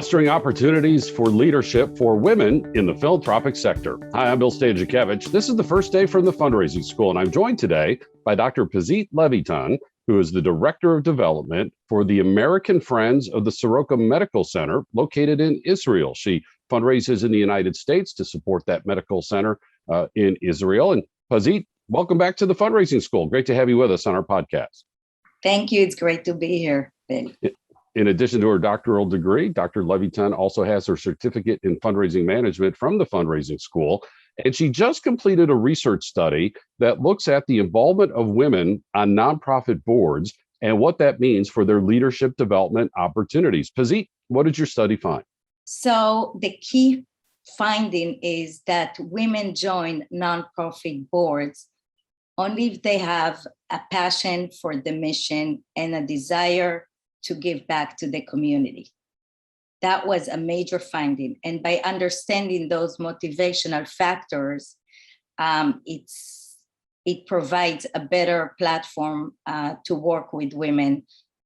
fostering opportunities for leadership for women in the philanthropic sector. Hi, I'm Bill Stanczykiewicz. This is the first day from the fundraising school, and I'm joined today by Dr. Pazit Levitan, who is the Director of Development for the American Friends of the Soroka Medical Center located in Israel. She fundraises in the United States to support that medical center in Israel. And Pazit, welcome back to the fundraising school. Great to have you with us on our podcast. Thank you. It's great to be here, Bill. In addition to her doctoral degree, Dr. Levitan also has her certificate in fundraising management from the fundraising school. And she just completed a research study that looks at the involvement of women on nonprofit boards and what that means for their leadership development opportunities. Pazit, what did your study find? So the key finding is that women join nonprofit boards only if they have a passion for the mission and a desire to give back to the community. That was a major finding. And by understanding those motivational factors, it provides a better platform to work with women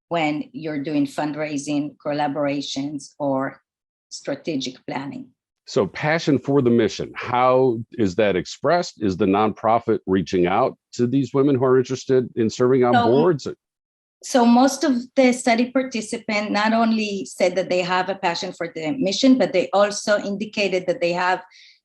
when you're doing fundraising, collaborations, or strategic planning. So passion for the mission, how is that expressed? Is the nonprofit reaching out to these women who are interested in serving on boards? So most of the study participants not only said that they have a passion for the mission, but they also indicated that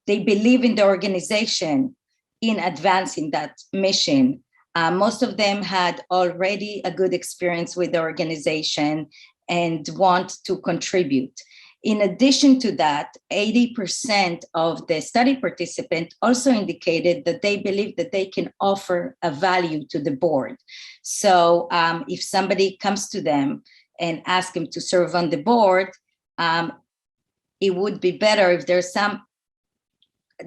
they believe in the organization in advancing that mission. Most of them had already a good experience with the organization and want to contribute. In addition to that, 80% of the study participants also indicated that they believe that they can offer a value to the board. So if somebody comes to them and asks them to serve on the board, it would be better if there's some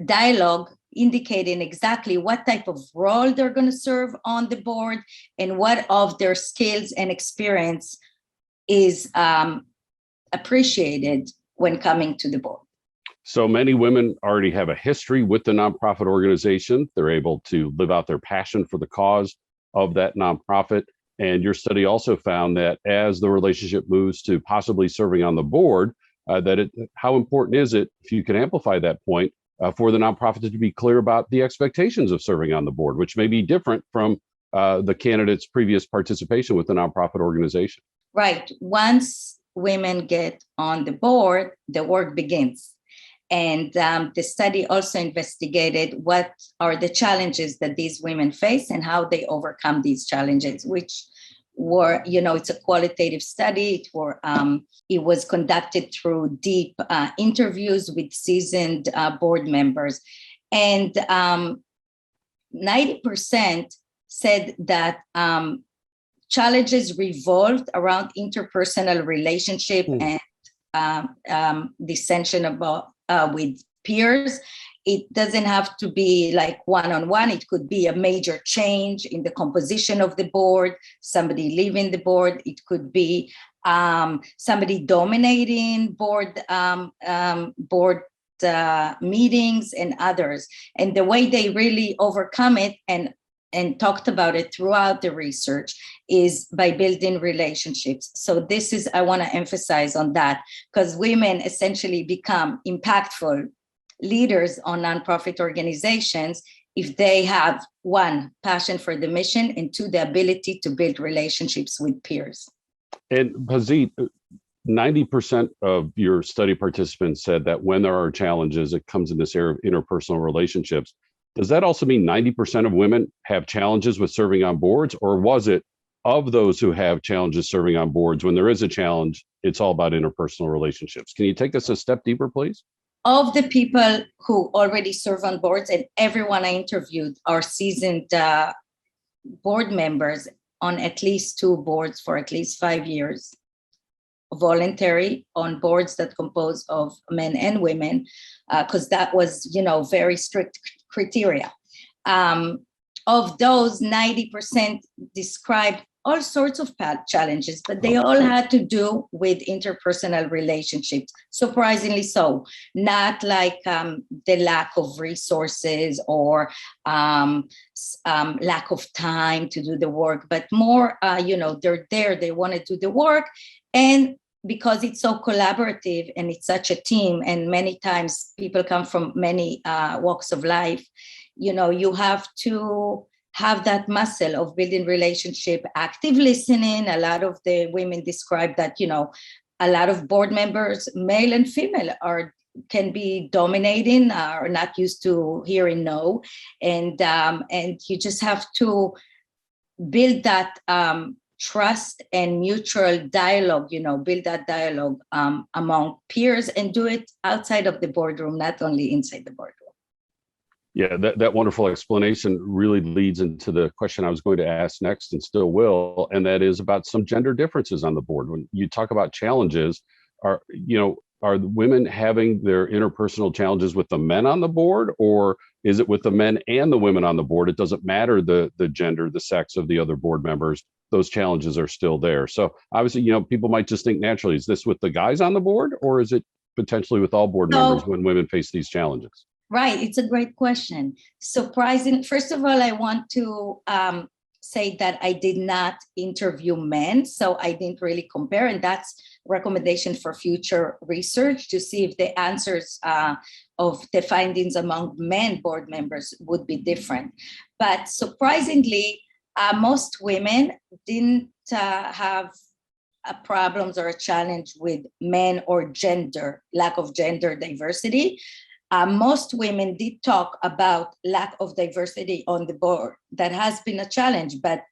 dialogue indicating exactly what type of role they're going to serve on the board and what of their skills and experience is appreciated when coming to the board. So many women already have a history with the nonprofit organization. They're able to live out their passion for the cause of that nonprofit. And your study also found that as the relationship moves to possibly serving on the board, how important is it, if you can amplify that point, for the nonprofit to be clear about the expectations of serving on the board, which may be different from the candidate's previous participation with the nonprofit organization. Right. Once women get on the board, the work begins. And the study also investigated what are the challenges that these women face and how they overcome these challenges, which were, it's a qualitative study. It was conducted through deep interviews with seasoned board members. And 90% said that challenges revolved around interpersonal relationship and dissension about with peers. It doesn't have to be like one-on-one. It could be a major change in the composition of the board, somebody leaving the board. It could be somebody dominating board meetings and others. And the way they really overcome it and talked about it throughout the research is by building relationships. So I want to emphasize on that, because women essentially become impactful leaders on nonprofit organizations if they have, one, passion for the mission, and two, the ability to build relationships with peers. And Pazit, 90% of your study participants said that when there are challenges, it comes in this area of interpersonal relationships. Does that also mean 90% of women have challenges with serving on boards, or was it of those who have challenges serving on boards, when there is a challenge, it's all about interpersonal relationships? Can you take us a step deeper, please? Of the people who already serve on boards, and everyone I interviewed are seasoned board members on at least 2 boards for at least 5 years, voluntary on boards that compose of men and women, because that was, very strict criteria. Of those, 90% described all sorts of challenges, but they all had to do with interpersonal relationships, surprisingly so. Not like the lack of resources or lack of time to do the work, but more, they're there, they want to do the work, and because it's so collaborative and it's such a team, and many times people come from many walks of life, you have to have that muscle of building relationship, active listening. A lot of the women describe that, a lot of board members, male and female, can be dominating, are not used to hearing no, and you just have to build that trust and mutual dialogue, build that dialogue among peers, and do it outside of the boardroom, not only inside the boardroom. Yeah, that wonderful explanation really leads into the question I was going to ask next, and still will, and that is about some gender differences on the board. When you talk about challenges, are the women having their interpersonal challenges with the men on the board, or is it with the men and the women on the board? It doesn't matter the gender, the sex of the other board members. Those challenges are still there. So obviously, people might just think naturally, is this with the guys on the board, or is it potentially with all board members when women face these challenges? Right. It's a great question. Surprising. First of all, I want to say that I did not interview men, so I didn't really compare. And that's recommendation for future research, to see if the answers of the findings among men board members would be different. But surprisingly, most women didn't have problems or a challenge with men or lack of gender diversity. Most women did talk about lack of diversity on the board. That has been a challenge, but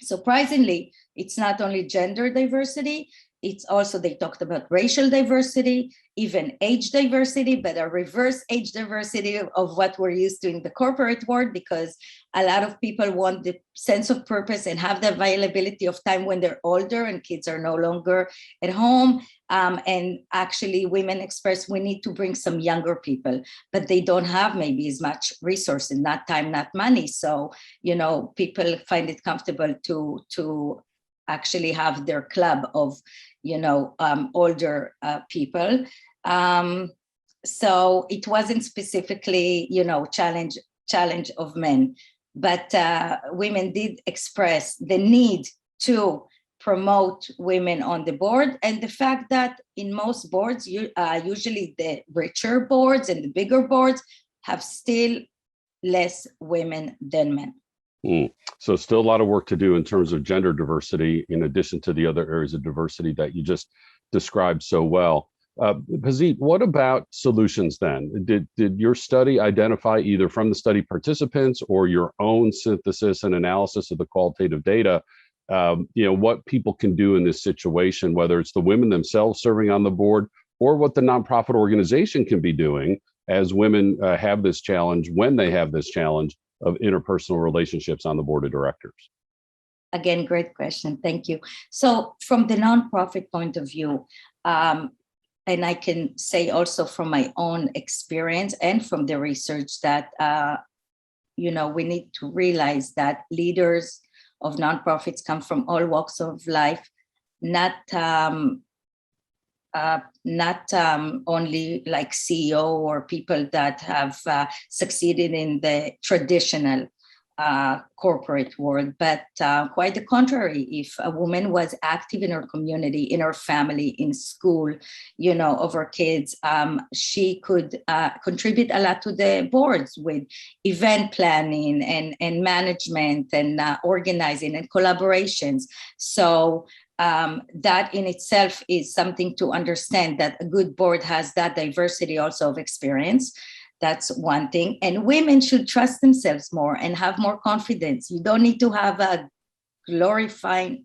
surprisingly, it's not only gender diversity, it's also, they talked about racial diversity, even age diversity, but a reverse age diversity of what we're used to in the corporate world, because a lot of people want the sense of purpose and have the availability of time when they're older and kids are no longer at home. And actually, women express we need to bring some younger people, but they don't have maybe as much resources, not time, not money. So, people find it comfortable to actually have their club of, older people. So it wasn't specifically, challenge of men, but women did express the need to promote women on the board, and the fact that in most boards, usually the richer boards and the bigger boards have still less women than men. So still a lot of work to do in terms of gender diversity, in addition to the other areas of diversity that you just described so well. Pazit, what about solutions then? Did your study identify, either from the study participants or your own synthesis and analysis of the qualitative data, what people can do in this situation, whether it's the women themselves serving on the board, or what the nonprofit organization can be doing as women have this challenge, when they have this challenge of interpersonal relationships on the board of directors? Again, great question. Thank you. So from the nonprofit point of view, and I can say also from my own experience and from the research that, we need to realize that leaders of nonprofits come from all walks of life, not only like CEO or people that have succeeded in the traditional corporate world, but quite the contrary. If a woman was active in her community, in her family, in school, of her kids, she could contribute a lot to the boards with event planning and management and organizing and collaborations. So that in itself is something to understand, that a good board has that diversity also of experience. That's one thing. And women should trust themselves more and have more confidence. You don't need to have a glorifying,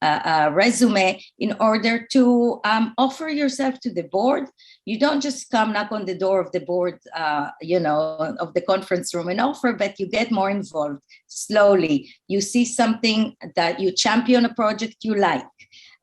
resume in order to offer yourself to the board. You don't just come knock on the door of the board, of the conference room and offer, but you get more involved slowly. You see something that you champion, a project you like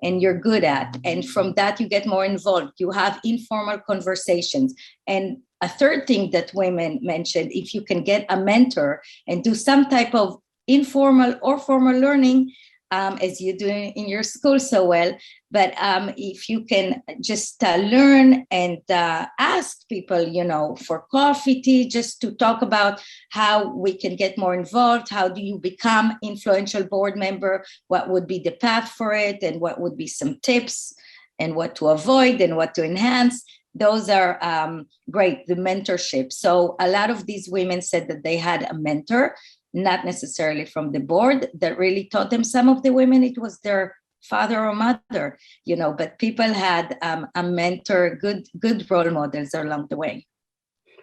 and you're good at, and from that you get more involved. You have informal conversations. And a third thing that women mentioned, if you can get a mentor and do some type of informal or formal learning, as you do in your school so well, but if you can just learn and ask people, for coffee, tea, just to talk about how we can get more involved, how do you become influential board member, what would be the path for it, and what would be some tips. and what to avoid and what to enhance. Those are great, the mentorship. So a lot of these women said that they had a mentor, not necessarily from the board, that really taught them. Some of the women, it was their father or mother, but people had a mentor, good role models along the way.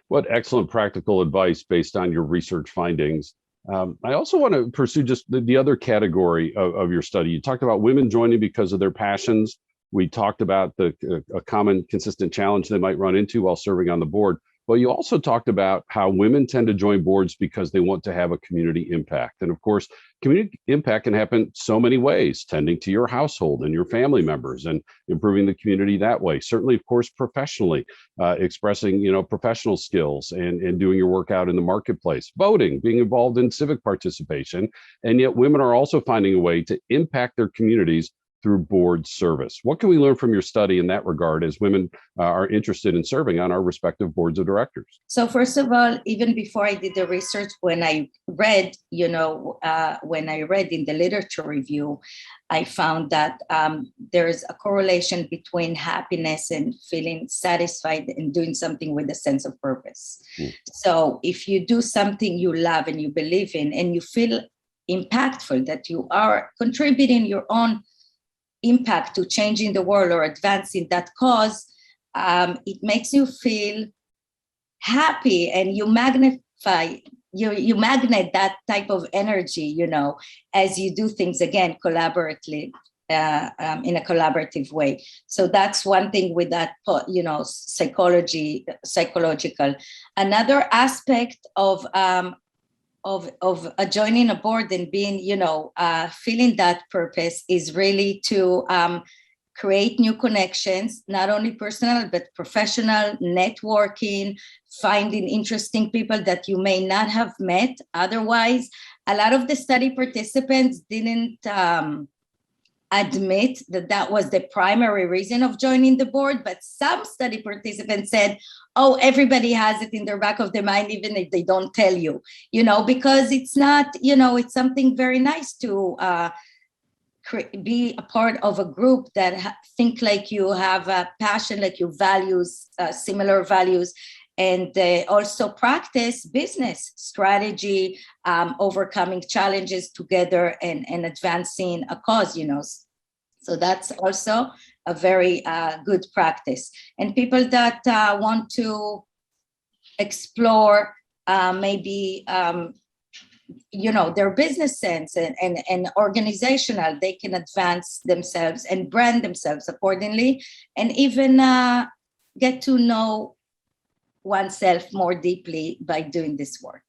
What excellent practical advice based on your research findings. I also want to pursue just the other category of your study. You talked about women joining because of their passions. We talked about a common consistent challenge they might run into while serving on the board. But you also talked about how women tend to join boards because they want to have a community impact. And of course, community impact can happen so many ways, tending to your household and your family members and improving the community that way. Certainly, of course, professionally, expressing, professional skills and doing your work out in the marketplace, voting, being involved in civic participation. And yet women are also finding a way to impact their communities through board service. What can we learn from your study in that regard as women are interested in serving on our respective boards of directors? So first of all, even before I did the research, when I read, in the literature review, I found that there's a correlation between happiness and feeling satisfied and doing something with a sense of purpose. So if you do something you love and you believe in, and you feel impactful, that you are contributing your own impact to changing the world or advancing that cause, it makes you feel happy, and you magnify, you magnet that type of energy, as you do things again collaboratively, in a collaborative way. So that's one thing with that, psychological. Another aspect of joining a board and being, feeling that purpose is really to create new connections, not only personal, but professional, networking, finding interesting people that you may not have met otherwise. A lot of the study participants didn't admit that was the primary reason of joining the board, but some study participants said, oh, everybody has it in their back of their mind, even if they don't tell you, because it's not, it's something very nice to be a part of a group that think like you, have a passion, like you values, similar values, and they also practice business strategy, overcoming challenges together and advancing a cause, So that's also a very good practice. And people that want to explore maybe, their business sense and organizational, they can advance themselves and brand themselves accordingly, and even get to know oneself more deeply by doing this work.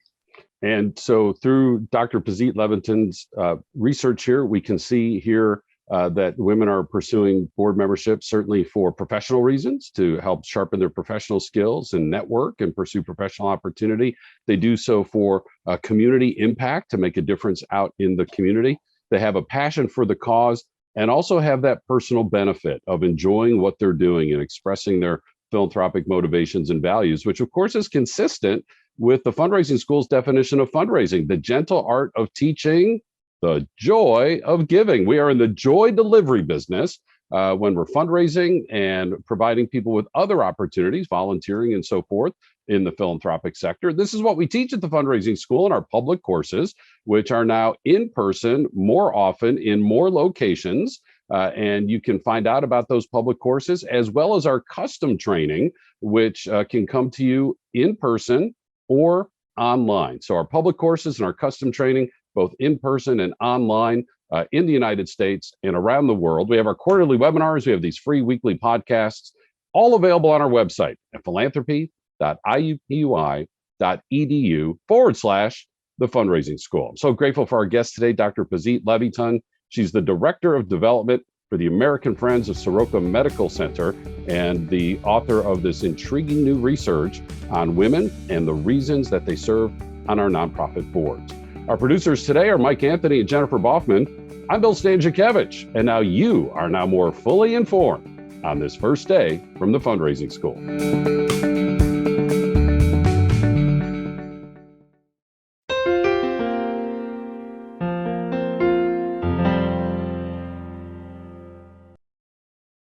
And so through Dr. Pazit Leviton's research here, we can see here that women are pursuing board membership, certainly for professional reasons, to help sharpen their professional skills and network and pursue professional opportunity. They do so for community impact, to make a difference out in the community. They have a passion for the cause and also have that personal benefit of enjoying what they're doing and expressing their philanthropic motivations and values, which of course is consistent with the Fundraising School's definition of fundraising, the gentle art of teaching the joy of giving. We are in the joy delivery business when we're fundraising and providing people with other opportunities, volunteering and so forth in the philanthropic sector. This is what we teach at the Fundraising School in our public courses, which are now in person more often in more locations. And you can find out about those public courses as well as our custom training, which can come to you in person or online. So our public courses and our custom training, both in person and online in the United States and around the world. We have our quarterly webinars. We have these free weekly podcasts, all available on our website at philanthropy.iupui.edu/the Fundraising School. I'm so grateful for our guest today, Dr. Pazit Leviton. She's the Director of Development for the American Friends of Soroka Medical Center and the author of this intriguing new research on women and the reasons that they serve on our nonprofit boards. Our producers today are Mike Anthony and Jennifer Boffman. I'm Bill Stanczykiewicz, and now you are more fully informed on this first day from the Fundraising School.